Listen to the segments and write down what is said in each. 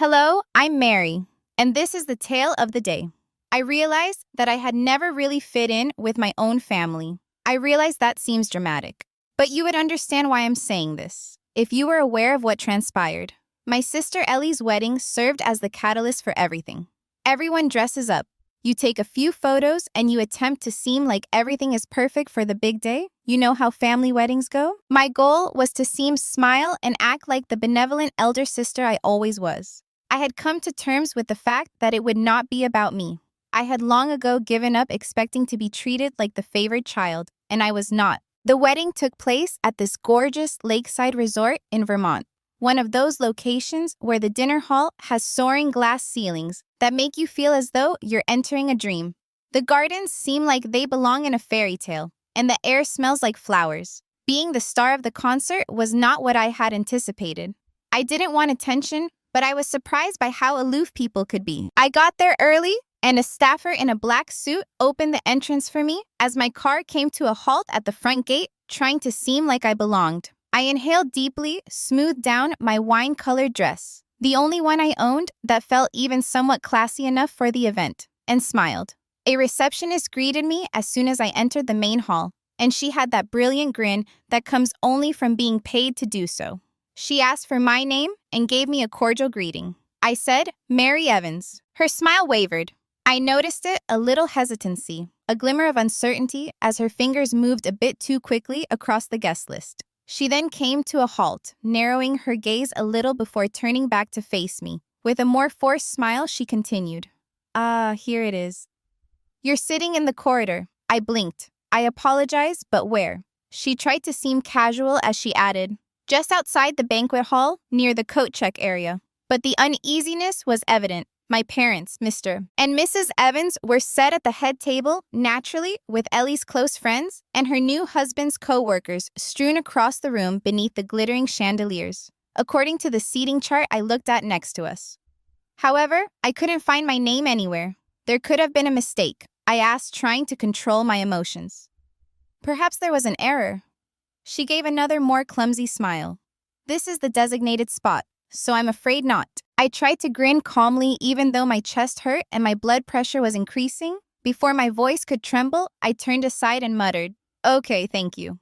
Hello, I'm Mary, and this is the tale of the day. I realized that I had never really fit in with my own family. I realize that seems dramatic, but you would understand why I'm saying this if you were aware of what transpired. My sister Ellie's wedding served as the catalyst for everything. Everyone dresses up. You take a few photos and you attempt to seem like everything is perfect for the big day. You know how family weddings go? My goal was to smile and act like the benevolent elder sister I always was. I had come to terms with the fact that it would not be about me. I had long ago given up expecting to be treated like the favored child, and I was not. The wedding took place at this gorgeous lakeside resort in Vermont, one of those locations where the dinner hall has soaring glass ceilings that make you feel as though you're entering a dream. The gardens seem like they belong in a fairy tale, and the air smells like flowers. Being the star of the concert was not what I had anticipated. I didn't want attention, but I was surprised by how aloof people could be. I got there early, and a staffer in a black suit opened the entrance for me as my car came to a halt at the front gate, trying to seem like I belonged. I inhaled deeply, smoothed down my wine-colored dress, the only one I owned that felt even somewhat classy enough for the event, and smiled. A receptionist greeted me as soon as I entered the main hall, and she had that brilliant grin that comes only from being paid to do so. She asked for my name and gave me a cordial greeting. I said, Mary Evans. Her smile wavered. I noticed it, a little hesitancy, a glimmer of uncertainty as her fingers moved a bit too quickly across the guest list. She then came to a halt, narrowing her gaze a little before turning back to face me. With a more forced smile, she continued. Here it is. You're sitting in the corridor. I blinked. I apologize, but where? She tried to seem casual as she added, just outside the banquet hall, near the coat check area. But the uneasiness was evident. My parents, Mr. and Mrs. Evans, were set at the head table, naturally, with Ellie's close friends and her new husband's co-workers strewn across the room beneath the glittering chandeliers, according to the seating chart I looked at next to us. However, I couldn't find my name anywhere. There could have been a mistake, I asked, trying to control my emotions. Perhaps there was an error. She gave another more clumsy smile. This is the designated spot, so I'm afraid not. I tried to grin calmly even though my chest hurt and my blood pressure was increasing. Before my voice could tremble, I turned aside and muttered, Okay, thank you.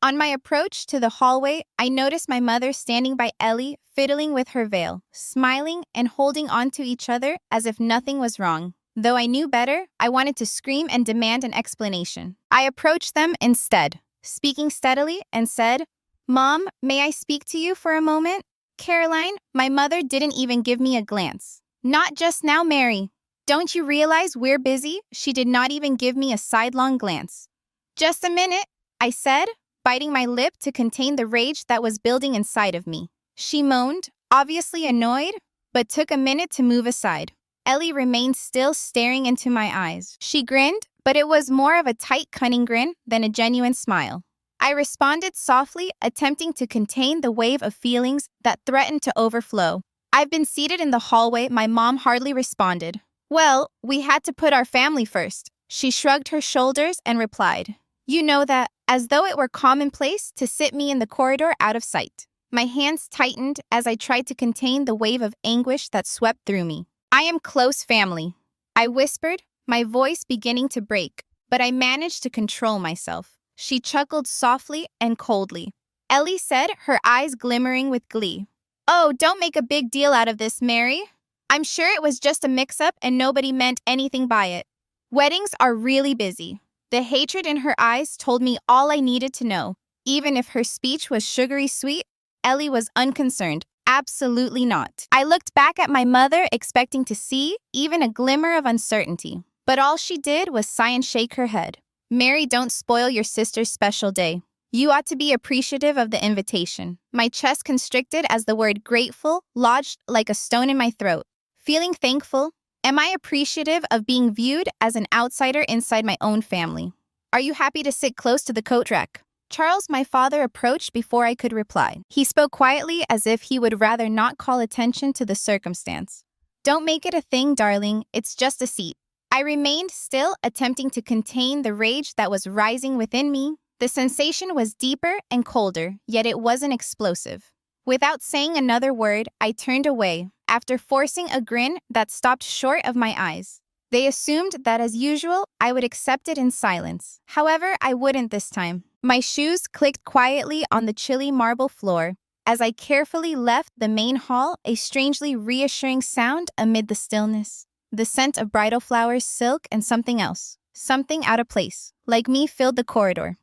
On my approach to the hallway, I noticed my mother standing by Ellie, fiddling with her veil, smiling and holding on to each other as if nothing was wrong. Though I knew better, I wanted to scream and demand an explanation. I approached them instead, speaking steadily, and said, Mom, may I speak to you for a moment? Caroline, my mother didn't even give me a glance. Not just now, Mary. Don't you realize we're busy? She did not even give me a sidelong glance. Just a minute, I said, biting my lip to contain the rage that was building inside of me. She moaned, obviously annoyed, but took a minute to move aside. Ellie remained still, staring into my eyes. She grinned, but it was more of a tight, cunning grin than a genuine smile. I responded softly, attempting to contain the wave of feelings that threatened to overflow. I've been seated in the hallway. My mom hardly responded. Well, we had to put our family first. She shrugged her shoulders and replied, You know that, as though it were commonplace to sit me in the corridor out of sight. My hands tightened as I tried to contain the wave of anguish that swept through me. I am close family, I whispered, my voice beginning to break, but I managed to control myself. She chuckled softly and coldly. Ellie said, her eyes glimmering with glee. Oh, don't make a big deal out of this, Mary. I'm sure it was just a mix-up and nobody meant anything by it. Weddings are really busy. The hatred in her eyes told me all I needed to know. Even if her speech was sugary sweet, Ellie was unconcerned. Absolutely not. I looked back at my mother, expecting to see even a glimmer of uncertainty. But all she did was sigh and shake her head. Mary, don't spoil your sister's special day. You ought to be appreciative of the invitation. My chest constricted as the word grateful lodged like a stone in my throat. Feeling thankful? Am I appreciative of being viewed as an outsider inside my own family? Are you happy to sit close to the coat rack? Charles, my father, approached before I could reply. He spoke quietly as if he would rather not call attention to the circumstance. Don't make it a thing, darling. It's just a seat. I remained still, attempting to contain the rage that was rising within me. The sensation was deeper and colder, yet it wasn't explosive. Without saying another word, I turned away. after forcing a grin that stopped short of my eyes. They assumed that, as usual, I would accept it in silence. However, I wouldn't this time. My shoes clicked quietly on the chilly marble floor. As I carefully left the main hall, a strangely reassuring sound amid the stillness. The scent of bridal flowers, silk, and something else. Something out of place, like me, filled the corridor.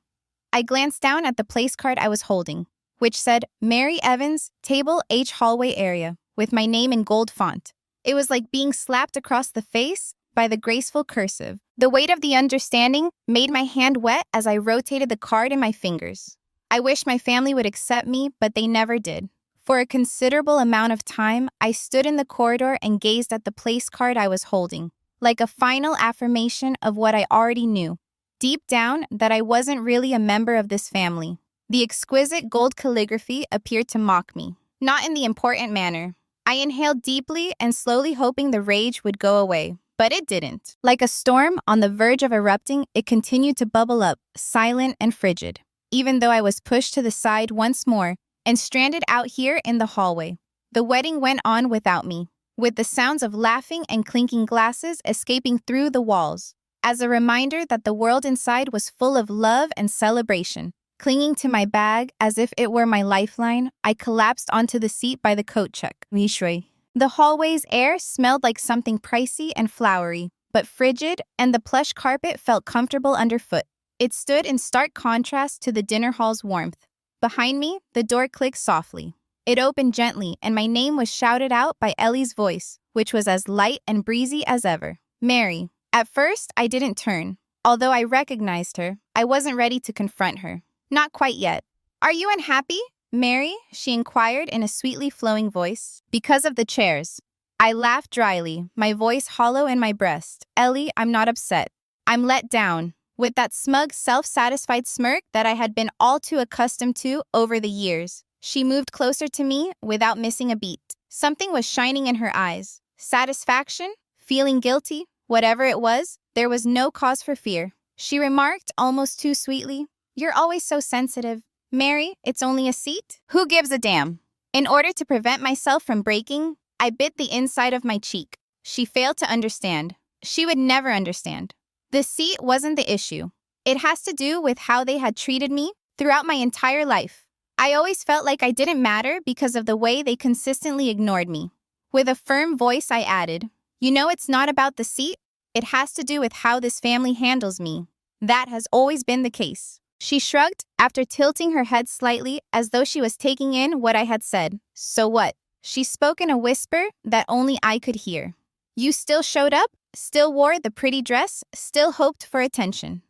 I glanced down at the place card I was holding, which said Mary Evans, Table H Hallway Area, with my name in gold font. It was like being slapped across the face by the graceful cursive. The weight of the understanding made my hand wet as I rotated the card in my fingers. I wish my family would accept me, but they never did. For a considerable amount of time, I stood in the corridor and gazed at the place card I was holding, like a final affirmation of what I already knew. Deep down, that I wasn't really a member of this family. The exquisite gold calligraphy appeared to mock me, not in the important manner. I inhaled deeply and slowly, hoping the rage would go away, but it didn't. Like a storm on the verge of erupting, it continued to bubble up, silent and frigid, even though I was pushed to the side once more and stranded out here in the hallway. The wedding went on without me, with the sounds of laughing and clinking glasses escaping through the walls, as a reminder that the world inside was full of love and celebration. Clinging to my bag as if it were my lifeline, I collapsed onto the seat by the coat check. The hallway's air smelled like something pricey and flowery, but frigid, and the plush carpet felt comfortable underfoot. It stood in stark contrast to the dinner hall's warmth. Behind me, the door clicked softly. It opened gently, and my name was shouted out by Ellie's voice, which was as light and breezy as ever. Mary. At first, I didn't turn. Although I recognized her, I wasn't ready to confront her. Not quite yet. Are you unhappy, Mary? She inquired in a sweetly flowing voice. Because of the chairs. I laughed dryly, my voice hollow in my breast. Ellie, I'm not upset. I'm let down. With that smug, self-satisfied smirk that I had been all too accustomed to over the years. She moved closer to me without missing a beat. Something was shining in her eyes. Satisfaction? Feeling guilty? Whatever it was, there was no cause for fear. She remarked almost too sweetly, "You're always so sensitive. Mary, it's only a seat? Who gives a damn?" In order to prevent myself from breaking, I bit the inside of my cheek. She failed to understand. She would never understand. The seat wasn't the issue. It has to do with how they had treated me throughout my entire life. I always felt like I didn't matter because of the way they consistently ignored me. With a firm voice, I added, "You know, it's not about the seat. It has to do with how this family handles me. That has always been the case." She shrugged after tilting her head slightly as though she was taking in what I had said. "So what?" She spoke in a whisper that only I could hear. "You still showed up, still wore the pretty dress, still hoped for attention.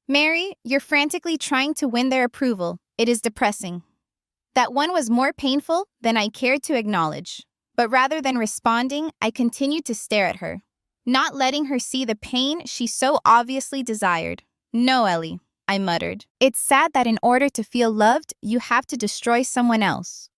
Mary, you're frantically trying to win their approval. It is depressing." That one was more painful than I cared to acknowledge. But rather than responding, I continued to stare at her, not letting her see the pain she so obviously desired. "No, Ellie," I muttered. "It's sad that in order to feel loved, you have to destroy someone else."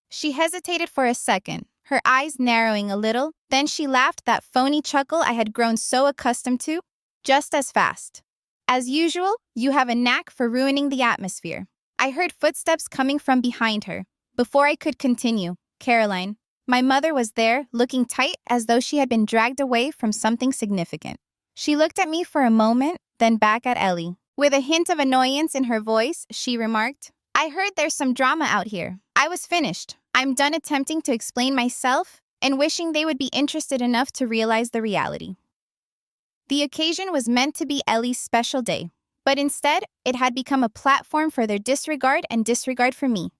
She hesitated for a second, her eyes narrowing a little, then she laughed, that phony chuckle I had grown so accustomed to, just as fast. "As usual, you have a knack for ruining the atmosphere." I heard footsteps coming from behind her. Before I could continue, Caroline, my mother, was there, looking tight as though she had been dragged away from something significant. She looked at me for a moment, then back at Ellie. With a hint of annoyance in her voice, she remarked, "I heard there's some drama out here." I was finished. I'm done attempting to explain myself and wishing they would be interested enough to realize the reality. The occasion was meant to be Ellie's special day, but instead, it had become a platform for their disregard and disregard for me.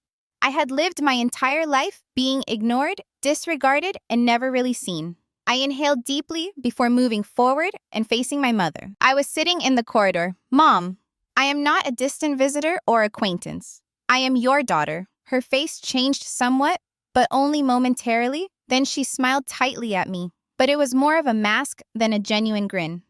I had lived my entire life being ignored, disregarded, and never really seen. I inhaled deeply before moving forward and facing my mother. I was sitting in the corridor. "Mom, I am not a distant visitor or acquaintance. I am your daughter." Her face changed somewhat, but only momentarily. Then she smiled tightly at me, but it was more of a mask than a genuine grin.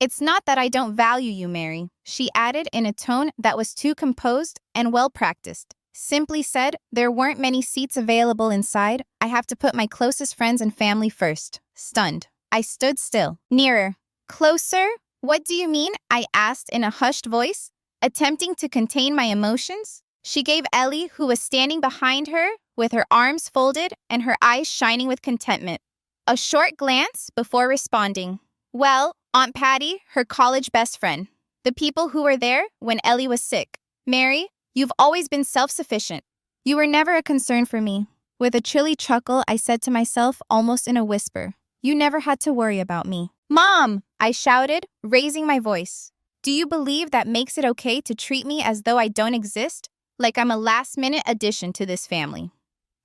"It's not that I don't value you, Mary," she added in a tone that was too composed and well-practiced. Simply said, "There weren't many seats available inside. I have to put my closest friends and family first." Stunned, I stood still. "Nearer. Closer? What do you mean?" I asked in a hushed voice, attempting to contain my emotions. She gave Ellie, who was standing behind her, with her arms folded and her eyes shining with contentment. A short glance before responding. Well, Aunt Patty, her college best friend. The people who were there when Ellie was sick. Mary, you've always been self-sufficient. You were never a concern for me. With a chilly chuckle, I said to myself almost in a whisper, you never had to worry about me. Mom! I shouted, raising my voice. Do you believe that makes it okay to treat me as though I don't exist? Like I'm a last-minute addition to this family.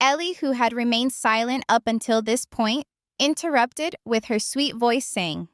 Ellie, who had remained silent up until this point, interrupted with her sweet voice saying,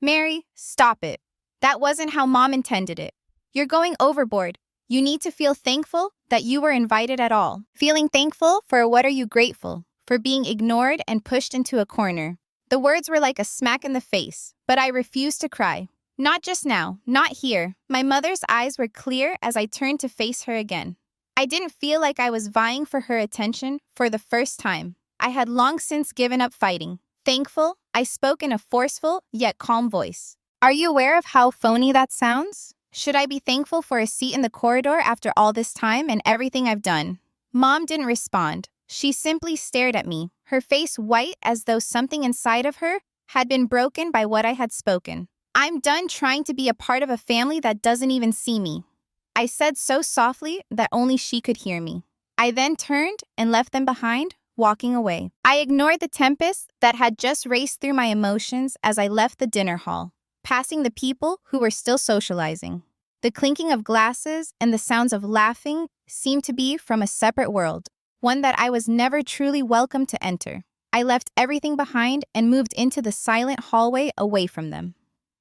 Mary, stop it. That wasn't how Mom intended it. You're going overboard. You need to feel thankful that you were invited at all. Feeling thankful for what are you grateful? For being ignored and pushed into a corner. The words were like a smack in the face, but I refused to cry. Not just now, not here. My mother's eyes were clear as I turned to face her again. I didn't feel like I was vying for her attention for the first time. I had long since given up fighting. Thankful, I spoke in a forceful yet calm voice. Are you aware of how phony that sounds? Should I be thankful for a seat in the corridor after all this time and everything I've done? Mom didn't respond. She simply stared at me, her face white as though something inside of her had been broken by what I had spoken. I'm done trying to be a part of a family that doesn't even see me. I said so softly that only she could hear me. I then turned and left them behind, walking away. I ignored the tempest that had just raced through my emotions as I left the dinner hall, passing the people who were still socializing. The clinking of glasses and the sounds of laughing seemed to be from a separate world, one that I was never truly welcome to enter. I left everything behind and moved into the silent hallway away from them.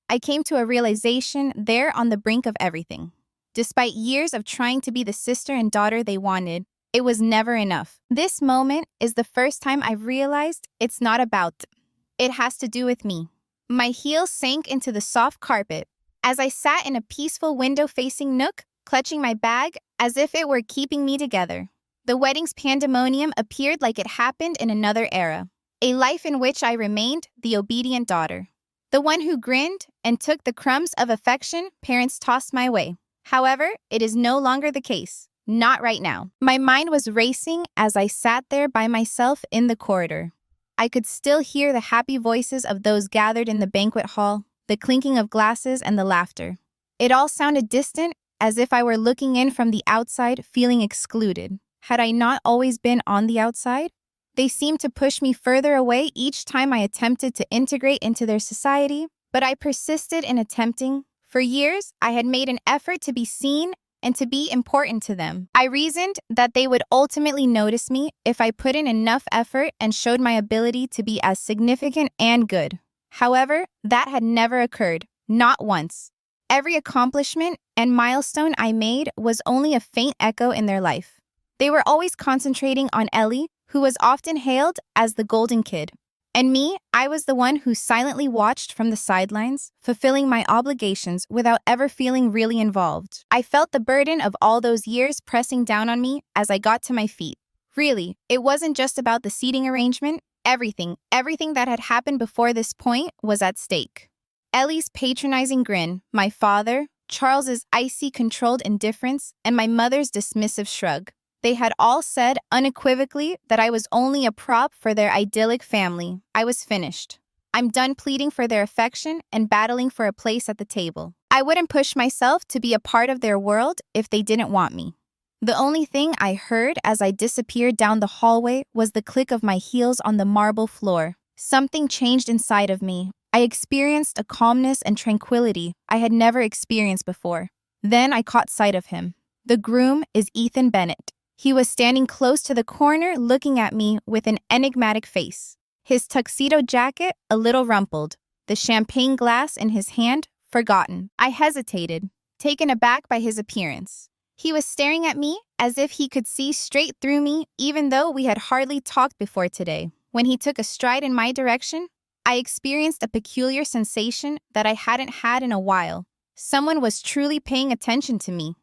I came to a realization there on the brink of everything. Despite years of trying to be the sister and daughter they wanted, it was never enough. This moment is the first time I've realized it's not about them. It has to do with me. My heels sank into the soft carpet as I sat in a peaceful window-facing nook, clutching my bag as if it were keeping me together. The wedding's pandemonium appeared like it happened in another era, a life in which I remained the obedient daughter, the one who grinned and took the crumbs of affection parents tossed my way. However, it is no longer the case. Not right now. My mind was racing as I sat there by myself in the corridor. I could still hear the happy voices of those gathered in the banquet hall, the clinking of glasses and the laughter. It all sounded distant, as if I were looking in from the outside, feeling excluded. Had I not always been on the outside? They seemed to push me further away each time I attempted to integrate into their society, but I persisted in attempting. For years, I had made an effort to be seen and to be important to them. I reasoned that they would ultimately notice me if I put in enough effort and showed my ability to be as significant and good. However, that had never occurred, not once. Every accomplishment and milestone I made was only a faint echo in their life. They were always concentrating on Ellie, who was often hailed as the golden kid. And me, I was the one who silently watched from the sidelines, fulfilling my obligations without ever feeling really involved. I felt the burden of all those years pressing down on me as I got to my feet. Really, it wasn't just about the seating arrangement. Everything that had happened before this point was at stake. Ellie's patronizing grin, my father, Charles's icy controlled indifference, and my mother's dismissive shrug. They had all said unequivocally that I was only a prop for their idyllic family. I was finished. I'm done pleading for their affection and battling for a place at the table. I wouldn't push myself to be a part of their world if they didn't want me. The only thing I heard as I disappeared down the hallway was the click of my heels on the marble floor. Something changed inside of me. I experienced a calmness and tranquility I had never experienced before. Then I caught sight of him. The groom is Ethan Bennett. He was standing close to the corner looking at me with an enigmatic face. His tuxedo jacket a little rumpled, the champagne glass in his hand forgotten. I hesitated, taken aback by his appearance. He was staring at me as if he could see straight through me, even though we had hardly talked before today. When he took a stride in my direction, I experienced a peculiar sensation that I hadn't had in a while. Someone was truly paying attention to me.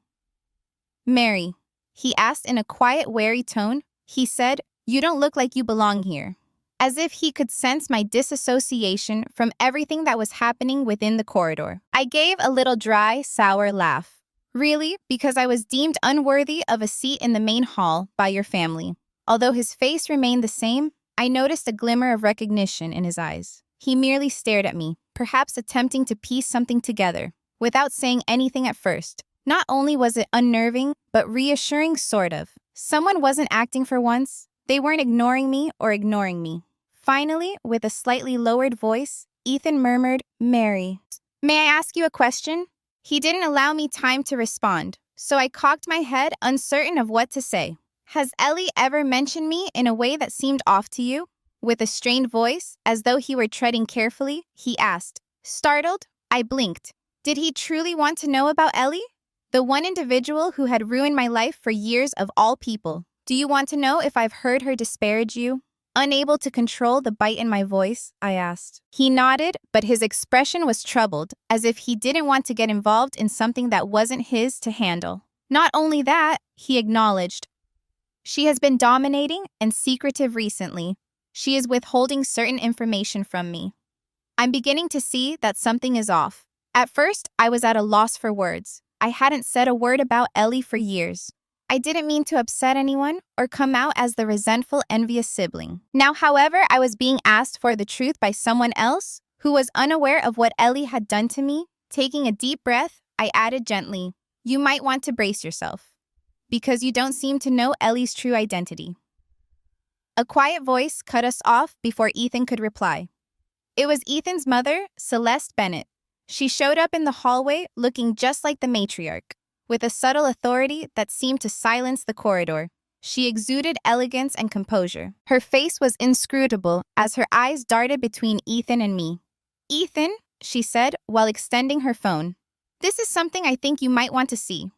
Mary, he asked in a quiet, wary tone. He said, "You don't look like you belong here." As if he could sense my disassociation from everything that was happening within the corridor. I gave a little dry, sour laugh. Really? Because I was deemed unworthy of a seat in the main hall by your family. Although his face remained the same, I noticed a glimmer of recognition in his eyes. He merely stared at me, perhaps attempting to piece something together, without saying anything at first. Not only was it unnerving, but reassuring sort of. Someone wasn't acting for once. They weren't ignoring me or ignoring me. Finally, with a slightly lowered voice, Ethan murmured, "Mary, may I ask you a question?" He didn't allow me time to respond, so I cocked my head, uncertain of what to say. "Has Ellie ever mentioned me in a way that seemed off to you?" With a strained voice, as though he were treading carefully, he asked. Startled, I blinked. Did he truly want to know about Ellie? The one individual who had ruined my life for years of all people. "Do you want to know if I've heard her disparage you?" Unable to control the bite in my voice, I asked. He nodded, but his expression was troubled, as if he didn't want to get involved in something that wasn't his to handle. Not only that, he acknowledged. She has been dominating and secretive recently. She is withholding certain information from me. I'm beginning to see that something is off. At first, I was at a loss for words. I hadn't said a word about Ellie for years. I didn't mean to upset anyone or come out as the resentful, envious sibling. Now, however, I was being asked for the truth by someone else who was unaware of what Ellie had done to me. Taking a deep breath, I added gently, "You might want to brace yourself, because you don't seem to know Ellie's true identity." A quiet voice cut us off before Ethan could reply. It was Ethan's mother, Celeste Bennett. She showed up in the hallway looking just like the matriarch, with a subtle authority that seemed to silence the corridor. She exuded elegance and composure. Her face was inscrutable as her eyes darted between Ethan and me. "Ethan," she said while extending her phone, "this is something I think you might want to see."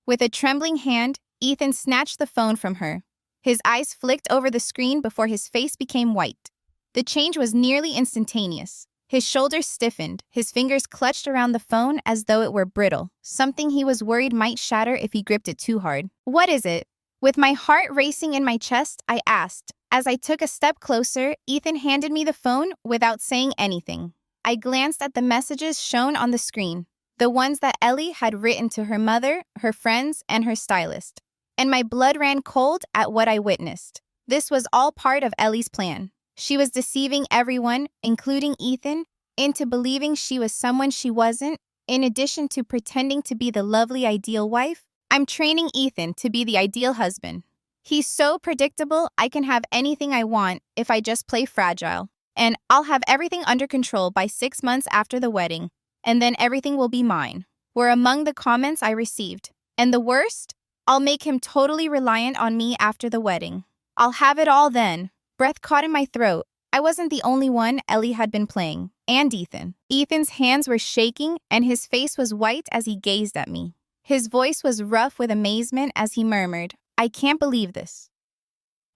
With a trembling hand, Ethan snatched the phone from her. His eyes flicked over the screen before his face became white. The change was nearly instantaneous. His shoulders stiffened, his fingers clutched around the phone as though it were brittle, something he was worried might shatter if he gripped it too hard. "What is it?" With my heart racing in my chest, I asked. As I took a step closer, Ethan handed me the phone without saying anything. I glanced at the messages shown on the screen, the ones that Ellie had written to her mother, her friends, and her stylist. And my blood ran cold at what I witnessed. This was all part of Ellie's plan. She was deceiving everyone, including Ethan, into believing she was someone she wasn't. In addition to pretending to be the lovely ideal wife, I'm training Ethan to be the ideal husband. He's so predictable, I can have anything I want if I just play fragile. And I'll have everything under control by 6 months after the wedding, and then everything will be mine, were among the comments I received. And the worst? I'll make him totally reliant on me after the wedding. I'll have it all then. Breath caught in my throat. I wasn't the only one Ellie had been playing, and Ethan. Ethan's hands were shaking, and his face was white as he gazed at me. His voice was rough with amazement as he murmured, "I can't believe this."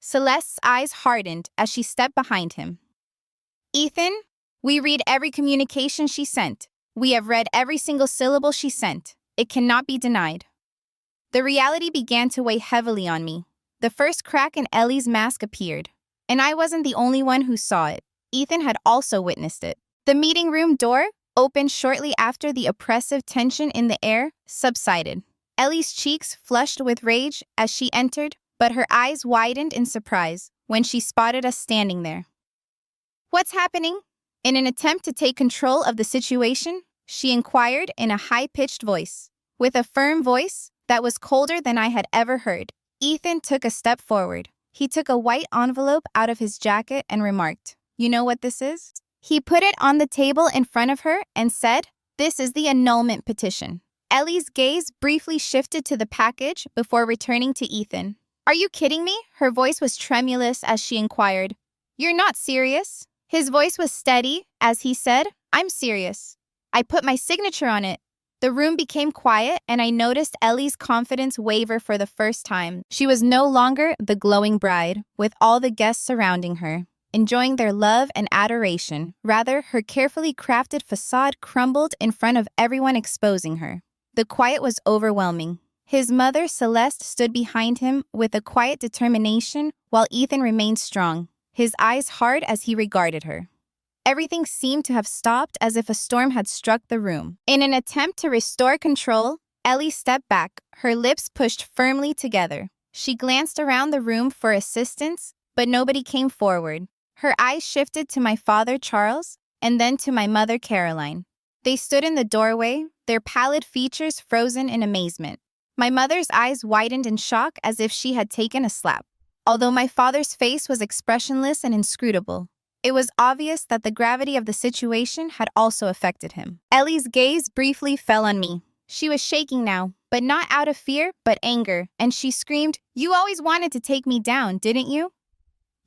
Celeste's eyes hardened as she stepped behind him. "Ethan, we read every communication she sent. We have read every single syllable she sent. It cannot be denied." The reality began to weigh heavily on me. The first crack in Ellie's mask appeared. And I wasn't the only one who saw it. Ethan had also witnessed it. The meeting room door, opened shortly after the oppressive tension in the air, subsided. Ellie's cheeks flushed with rage as she entered, but her eyes widened in surprise when she spotted us standing there. "What's happening?" In an attempt to take control of the situation, she inquired in a high-pitched voice. With a firm voice that was colder than I had ever heard, Ethan took a step forward. He took a white envelope out of his jacket and remarked, "You know what this is?" He put it on the table in front of her and said, "This is the annulment petition." Ellie's gaze briefly shifted to the package before returning to Ethan. "Are you kidding me?" Her voice was tremulous as she inquired. "You're not serious?" His voice was steady as he said, "I'm serious. I put my signature on it." The room became quiet, and I noticed Ellie's confidence waver for the first time. She was no longer the glowing bride, with all the guests surrounding her, enjoying their love and adoration. Rather, her carefully crafted facade crumbled in front of everyone, exposing her. The quiet was overwhelming. His mother, Celeste, stood behind him with a quiet determination, while Ethan remained strong, his eyes hard as he regarded her. Everything seemed to have stopped as if a storm had struck the room. In an attempt to restore control, Ellie stepped back, her lips pushed firmly together. She glanced around the room for assistance, but nobody came forward. Her eyes shifted to my father, Charles, and then to my mother, Caroline. They stood in the doorway, their pallid features frozen in amazement. My mother's eyes widened in shock as if she had taken a slap. Although my father's face was expressionless and inscrutable, it was obvious that the gravity of the situation had also affected him. Ellie's gaze briefly fell on me. She was shaking now, but not out of fear, but anger, and she screamed, "You always wanted to take me down, didn't you?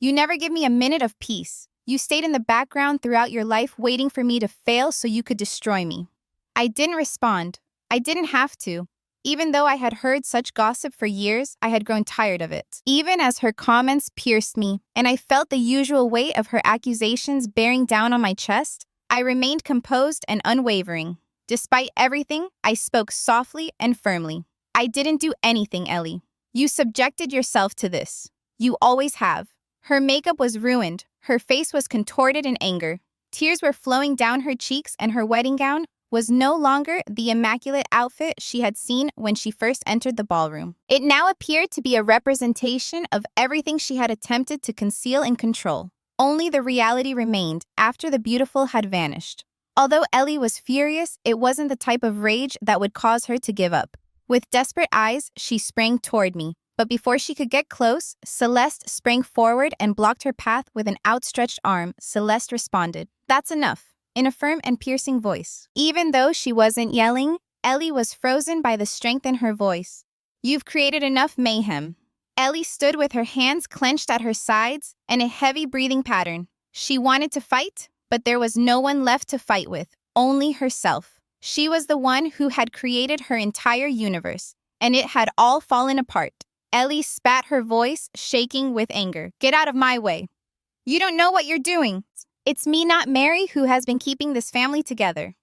You never give me a minute of peace. You stayed in the background throughout your life waiting for me to fail so you could destroy me." I didn't respond. I didn't have to. Even though I had heard such gossip for years, I had grown tired of it. Even as her comments pierced me, and I felt the usual weight of her accusations bearing down on my chest, I remained composed and unwavering. Despite everything, I spoke softly and firmly. "I didn't do anything, Ellie. You subjected yourself to this. You always have." Her makeup was ruined. Her face was contorted in anger. Tears were flowing down her cheeks, and her wedding gown was no longer the immaculate outfit she had seen when she first entered the ballroom. It now appeared to be a representation of everything she had attempted to conceal and control. Only the reality remained after the beautiful had vanished. Although Ellie was furious, it wasn't the type of rage that would cause her to give up. With desperate eyes, she sprang toward me. But before she could get close, Celeste sprang forward and blocked her path with an outstretched arm. Celeste responded, "That's enough," in a firm and piercing voice. Even though she wasn't yelling, Ellie was frozen by the strength in her voice. "You've created enough mayhem." Ellie stood with her hands clenched at her sides and a heavy breathing pattern. She wanted to fight, but there was no one left to fight with, only herself. She was the one who had created her entire universe, and it had all fallen apart. Ellie spat, her voice shaking with anger. "Get out of my way. You don't know what you're doing. It's me, not Mary, who has been keeping this family together.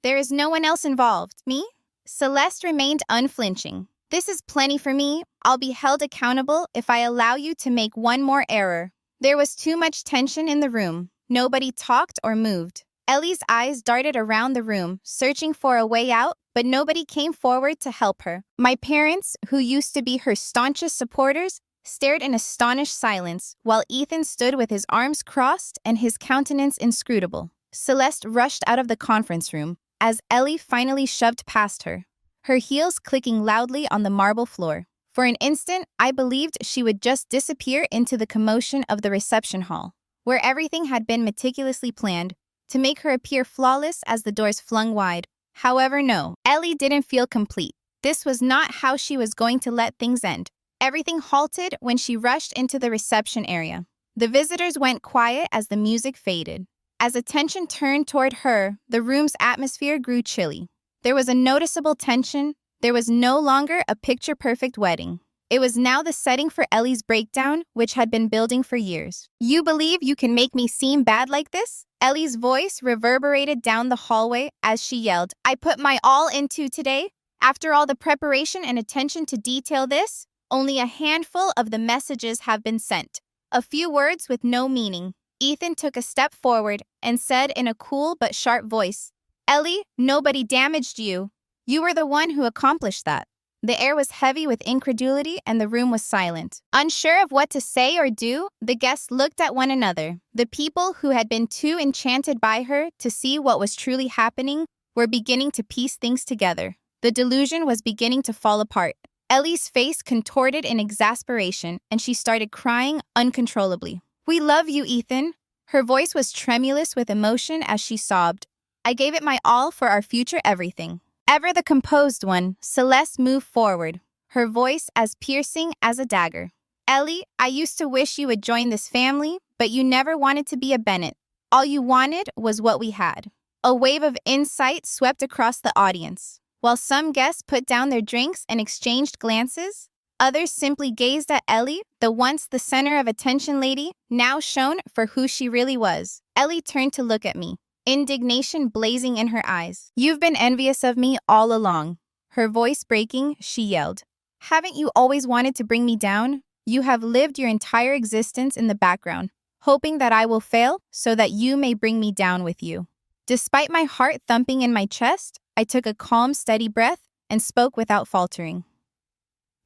There is no one else involved. Me?" Celeste remained unflinching. "This is plenty for me. I'll be held accountable if I allow you to make one more error." There was too much tension in the room. Nobody talked or moved. Ellie's eyes darted around the room, searching for a way out, but nobody came forward to help her. My parents, who used to be her staunchest supporters, stared in astonished silence, while Ethan stood with his arms crossed and his countenance inscrutable. Celeste rushed out of the conference room as Ellie finally shoved past her, her heels clicking loudly on the marble floor. For an instant, I believed she would just disappear into the commotion of the reception hall, where everything had been meticulously planned to make her appear flawless as the doors flung wide. However, no, Ellie didn't feel complete. This was not how she was going to let things end. Everything halted when she rushed into the reception area. The visitors went quiet as the music faded. As attention turned toward her, the room's atmosphere grew chilly. There was a noticeable tension. There was no longer a picture-perfect wedding. It was now the setting for Ellie's breakdown, which had been building for years. "You believe you can make me seem bad like this?" Ellie's voice reverberated down the hallway as she yelled, "I put my all into today. After all the preparation and attention to detail this, only a handful of the messages have been sent. A few words with no meaning." Ethan took a step forward and said in a cool but sharp voice, "Ellie, nobody damaged you. You were the one who accomplished that." The air was heavy with incredulity and the room was silent. Unsure of what to say or do, the guests looked at one another. The people who had been too enchanted by her to see what was truly happening were beginning to piece things together. The delusion was beginning to fall apart. Ellie's face contorted in exasperation, and she started crying uncontrollably. "We love you, Ethan." Her voice was tremulous with emotion as she sobbed. "I gave it my all for our future everything." Ever the composed one, Celeste moved forward, her voice as piercing as a dagger. "Ellie, I used to wish you would join this family, but you never wanted to be a Bennett. All you wanted was what we had." A wave of insight swept across the audience. While some guests put down their drinks and exchanged glances, others simply gazed at Ellie, the once the center of attention lady, now shown for who she really was. Ellie turned to look at me, indignation blazing in her eyes. "You've been envious of me all along." Her voice breaking, she yelled, "Haven't you always wanted to bring me down? You have lived your entire existence in the background, hoping that I will fail so that you may bring me down with you." Despite my heart thumping in my chest, I took a calm, steady breath and spoke without faltering.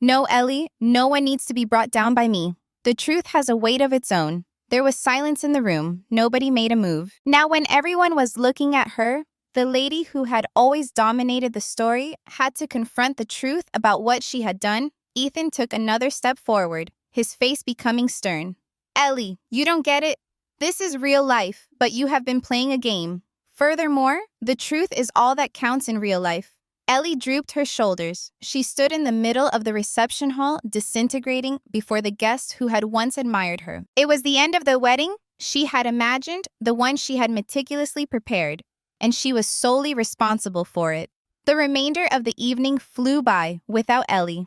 No, Ellie, no one needs to be brought down by me. The truth has a weight of its own. There was silence in the room. Nobody made a move. Now, when everyone was looking at her, the lady who had always dominated the story had to confront the truth about what she had done. Ethan took another step forward, his face becoming stern. Ellie, you don't get it? This is real life, but you have been playing a game. Furthermore, the truth is all that counts in real life. Ellie drooped her shoulders. She stood in the middle of the reception hall, disintegrating before the guest who had once admired her. It was the end of the wedding she had imagined, the one she had meticulously prepared, and she was solely responsible for it. The remainder of the evening flew by without Ellie.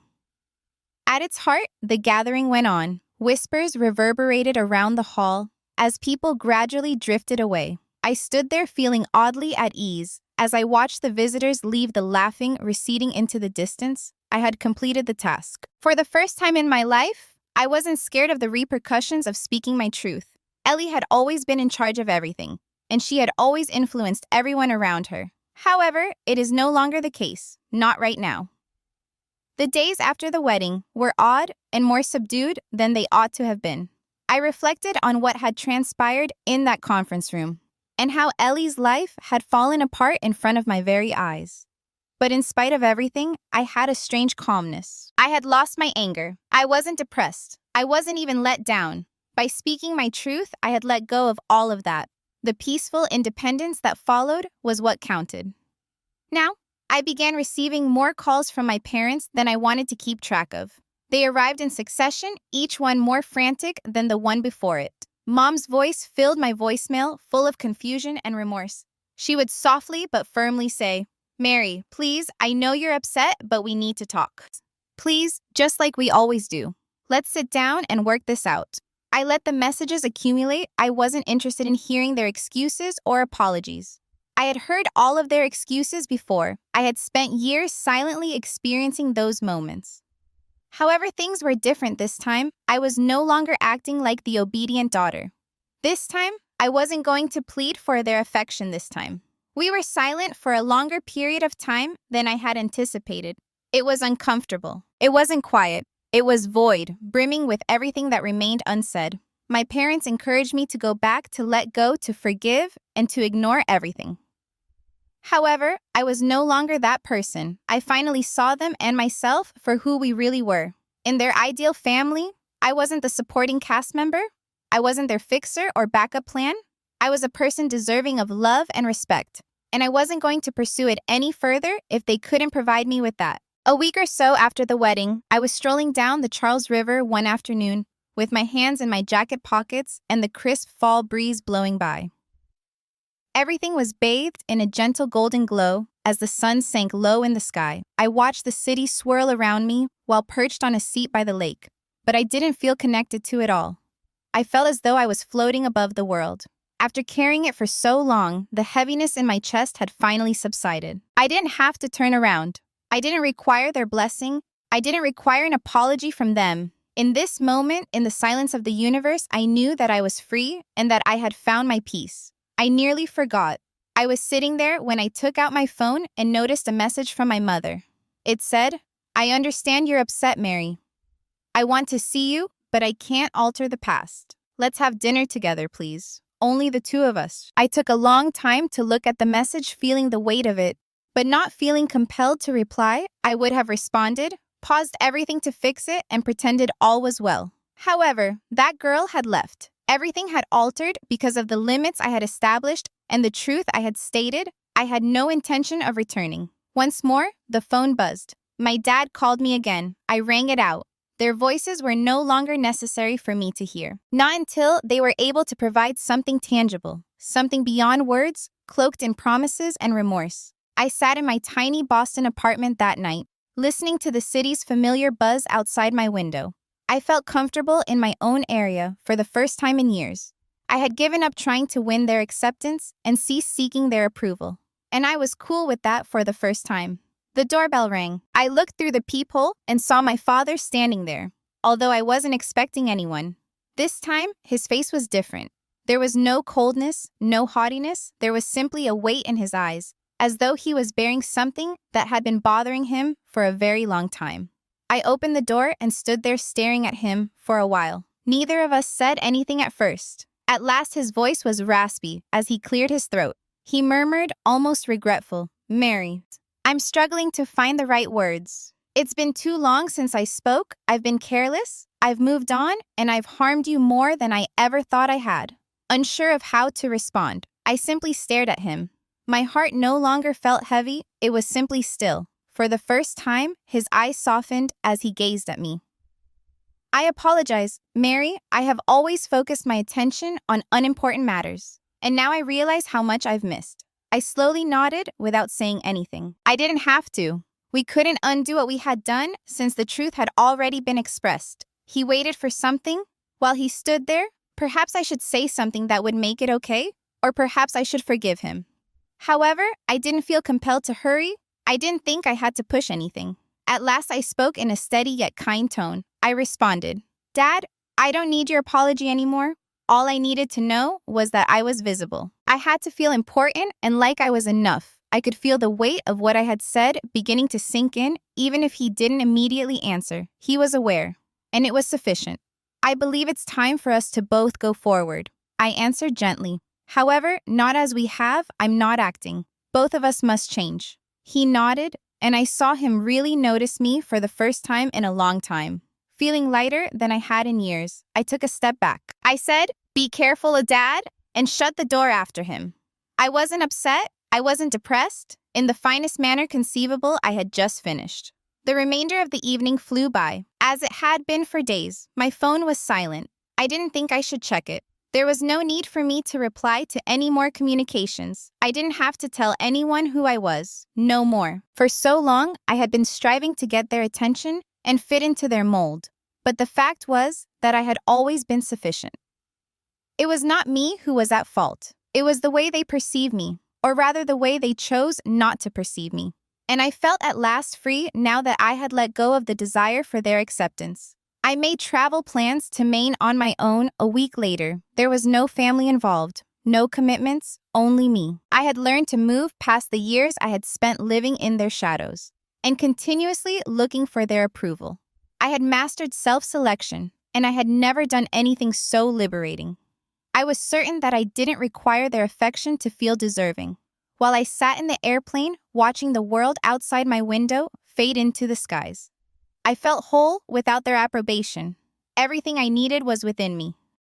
At its heart, the gathering went on. Whispers reverberated around the hall as people gradually drifted away. I stood there feeling oddly at ease. As I watched the visitors leave, the laughing receding into the distance, I had completed the task. For the first time in my life, I wasn't scared of the repercussions of speaking my truth. Ellie had always been in charge of everything, and she had always influenced everyone around her. However, it is no longer the case, not right now. The days after the wedding were odd and more subdued than they ought to have been. I reflected on what had transpired in that conference room, and how Ellie's life had fallen apart in front of my very eyes. But in spite of everything, I had a strange calmness. I had lost my anger. I wasn't depressed. I wasn't even let down. By speaking my truth, I had let go of all of that. The peaceful independence that followed was what counted. Now, I began receiving more calls from my parents than I wanted to keep track of. They arrived in succession, each one more frantic than the one before it. Mom's voice filled my voicemail, full of confusion and remorse. She would softly but firmly say, "Mary, please, I know you're upset, but we need to talk. Please, just like we always do. Let's sit down and work this out." I let the messages accumulate. I wasn't interested in hearing their excuses or apologies. I had heard all of their excuses before. I had spent years silently experiencing those moments. However, things were different this time. I was no longer acting like the obedient daughter. This time, I wasn't going to plead for their affection this time. We were silent for a longer period of time than I had anticipated. It was uncomfortable. It wasn't quiet. It was void, brimming with everything that remained unsaid. My parents encouraged me to go back, to let go, to forgive, and to ignore everything. However, I was no longer that person. I finally saw them and myself for who we really were. In their ideal family, I wasn't the supporting cast member. I wasn't their fixer or backup plan. I was a person deserving of love and respect, and I wasn't going to pursue it any further if they couldn't provide me with that. A week or so after the wedding, I was strolling down the Charles River one afternoon with my hands in my jacket pockets and the crisp fall breeze blowing by. Everything was bathed in a gentle golden glow as the sun sank low in the sky. I watched the city swirl around me while perched on a seat by the lake, but I didn't feel connected to it all. I felt as though I was floating above the world. After carrying it for so long, the heaviness in my chest had finally subsided. I didn't have to turn around. I didn't require their blessing. I didn't require an apology from them. In this moment, in the silence of the universe, I knew that I was free and that I had found my peace. I nearly forgot. I was sitting there when I took out my phone and noticed a message from my mother. It said, "I understand you're upset, Mary. I want to see you, but I can't alter the past. Let's have dinner together, please. Only the two of us." I took a long time to look at the message, feeling the weight of it, but not feeling compelled to reply. I would have responded, paused everything to fix it, and pretended all was well. However, that girl had left. Everything had altered because of the limits I had established and the truth I had stated. I had no intention of returning. Once more, the phone buzzed. My dad called me again. I rang it out. Their voices were no longer necessary for me to hear. Not until they were able to provide something tangible, something beyond words, cloaked in promises and remorse. I sat in my tiny Boston apartment that night, listening to the city's familiar buzz outside my window. I felt comfortable in my own area for the first time in years. I had given up trying to win their acceptance and ceased seeking their approval. And I was cool with that for the first time. The doorbell rang. I looked through the peephole and saw my father standing there, although I wasn't expecting anyone. This time, his face was different. There was no coldness, no haughtiness. There was simply a weight in his eyes, as though he was bearing something that had been bothering him for a very long time. I opened the door and stood there staring at him for a while. Neither of us said anything at first. At last his voice was raspy as he cleared his throat. He murmured, almost regretful, "Mary, I'm struggling to find the right words. It's been too long since I spoke, I've been careless, I've moved on, and I've harmed you more than I ever thought I had." Unsure of how to respond, I simply stared at him. My heart no longer felt heavy, it was simply still. For the first time, his eyes softened as he gazed at me. "I apologize, Mary. I have always focused my attention on unimportant matters, and now I realize how much I've missed." I slowly nodded without saying anything. I didn't have to. We couldn't undo what we had done since the truth had already been expressed. He waited for something. While he stood there, perhaps I should say something that would make it okay, or perhaps I should forgive him. However, I didn't feel compelled to hurry. I didn't think I had to push anything. At last I spoke in a steady yet kind tone. I responded, "Dad, I don't need your apology anymore. All I needed to know was that I was visible. I had to feel important and like I was enough. I could feel the weight of what I had said beginning to sink in, even if he didn't immediately answer. He was aware, and it was sufficient. I believe it's time for us to both go forward." I answered gently. "However, not as we have, I'm not acting. Both of us must change." He nodded, and I saw him really notice me for the first time in a long time. Feeling lighter than I had in years, I took a step back. I said, "Be careful, Dad," and shut the door after him. I wasn't upset. I wasn't depressed. In the finest manner conceivable, I had just finished. The remainder of the evening flew by, as it had been for days. My phone was silent. I didn't think I should check it. There was no need for me to reply to any more communications. I didn't have to tell anyone who I was. No more. For so long, I had been striving to get their attention and fit into their mold. But the fact was that I had always been sufficient. It was not me who was at fault. It was the way they perceived me, or rather the way they chose not to perceive me. And I felt at last free now that I had let go of the desire for their acceptance. I made travel plans to Maine on my own a week later. There was no family involved, no commitments, only me. I had learned to move past the years I had spent living in their shadows and continuously looking for their approval. I had mastered self-selection, and I had never done anything so liberating. I was certain that I didn't require their affection to feel deserving. While I sat in the airplane, watching the world outside my window fade into the skies, I felt whole without their approbation. Everything I needed was within me.